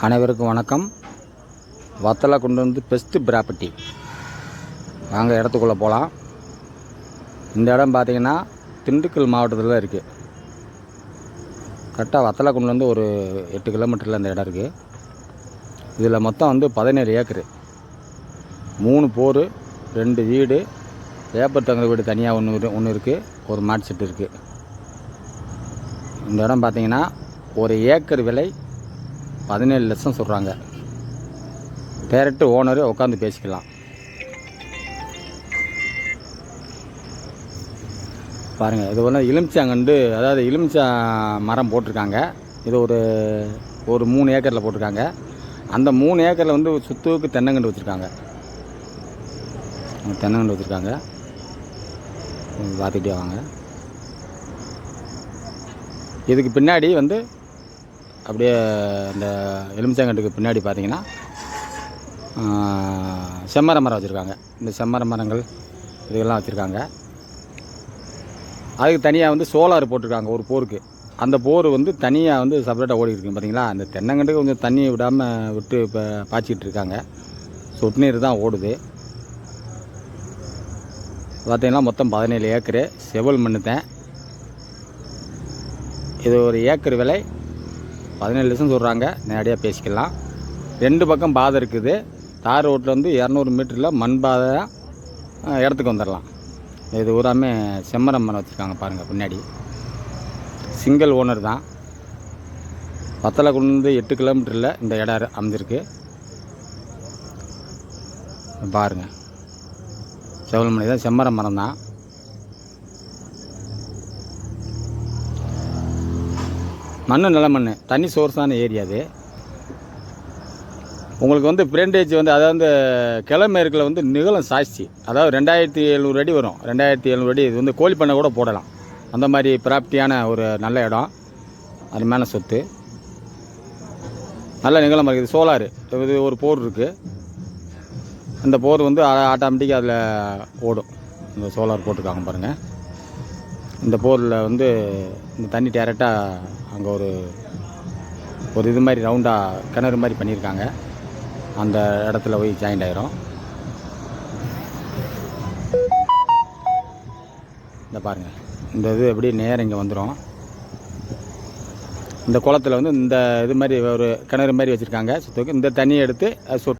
அனைவருக்கும் வணக்கம். வத்தலை கொண்டு வந்து பெஸ்ட்டு ப்ராப்பர்ட்டி வாங்க இடத்துக்குள்ளே போகலாம். இந்த இடம் பார்த்திங்கன்னா திண்டுக்கல் மாவட்டத்தில் இருக்குது. கரெக்டாக வத்தலை கொண்டு வந்து ஒரு 8 கிலோமீட்டரில் இந்த இடம் இருக்குது. இதில் மொத்தம் வந்து 17 ஏக்கரு, 3 போர், 2 வீடு, பேப்பர் தங்குற வீடு தனியாக ஒன்று இருக்குது, ஒரு மாட் செட்டு இருக்குது. இந்த இடம் பார்த்திங்கன்னா ஒரு ஏக்கர் விலை 17 லட்சம் சொல்கிறாங்க. டேரக்ட் ஓனரு உட்காந்து பேசிக்கலாம். பாருங்கள், இது வந்து எலுமிச்சங்கண்டு, அதாவது எலுமிச்சை மரம் போட்டிருக்காங்க. இது ஒரு 3 ஏக்கரில் போட்டிருக்காங்க. அந்த 3 ஏக்கரில் வந்து சுற்றுக்கு தென்னங்கண்டு வச்சுருக்காங்க. தென்னங்கண்டு வச்சுருக்காங்க, பார்த்துக்கிட்டே வாங்க. இதுக்கு பின்னாடி வந்து அப்படியே இந்த எலுமிச்சங்கண்டுக்கு பின்னாடி பார்த்தீங்கன்னா செம்மர மரம் வச்சுருக்காங்க. இந்த செம்மர மரங்கள் இதெல்லாம் வச்சுருக்காங்க. அதுக்கு தனியாக வந்து சோலார் போட்டிருக்காங்க ஒரு போருக்கு. அந்த போர் வந்து தனியாக வந்து செப்பரேட்டாக ஓடி இருக்குங்க. பார்த்தீங்களா, அந்த தென்னங்கண்டுக்கு கொஞ்சம் தண்ணி விடாமல் விட்டு இப்போ பாய்ச்சிக்கிட்டு இருக்காங்க. சொட்டு நீர் தான் ஓடுது. பார்த்தீங்கன்னா மொத்தம் 17 ஏக்கரு செவல் மண்ணுத்தேன். இது ஒரு ஏக்கர் விலை 17 லட்சம் சொல்கிறாங்க. நேரடியாக பேசிக்கலாம். 2 பக்கம் பாதை இருக்குது. தார் ரோட்டில் வந்து 200 மீட்டரில் மண் பாதை இடத்துக்கு வந்துடலாம். இது ஊராமே செம்மரம் மரம் வச்சுருக்காங்க. பாருங்கள், பின்னாடி சிங்கிள் ஓனர் தான். வத்தலை கொண்டு வந்து 8 கிலோமீட்டரில் இந்த இடம் அமைஞ்சிருக்கு. பாருங்கள், செவல் மணி தான், செம்மரம் மரம் தான். மண் நல்ல மண், தண்ணி சோர்ஸான ஏரியா அது. உங்களுக்கு வந்து ஃப்ரண்டேஜ் வந்து, அதாவது கிழமேற்கில் வந்து நிகழும் சாட்சி, அதாவது 2700 அடி வரும். 2700 அடி. இது வந்து கோழி பண்ணை கூட போடலாம். அந்த மாதிரி ப்ராப்பர்ட்டியான ஒரு நல்ல இடம், அருமையான சொத்து, நல்ல நிகழம் இருக்குது. சோலாரு இது ஒரு போர் இருக்குது. அந்த போர் வந்து ஆட்டோமேட்டிக்காக அதில் ஓடும். இந்த சோலார் போட்டிருக்காங்க பாருங்கள். இந்த போரில் வந்து இந்த தண்ணி டேரெக்டாக அங்கே ஒரு இது மாதிரி ரவுண்டாக கிணறு மாதிரி பண்ணியிருக்காங்க. அந்த இடத்துல போய் ஜாயிண்ட் ஆகிரும். இந்த பாருங்கள், இந்த இது எப்படி நேரம் இங்கே வந்துடும். இந்த குளத்தில் வந்து இந்த இது மாதிரி ஒரு கிணறு மாதிரி வச்சுருக்காங்க. சுற்றுக்கு இந்த தண்ணியை எடுத்து சொட்டு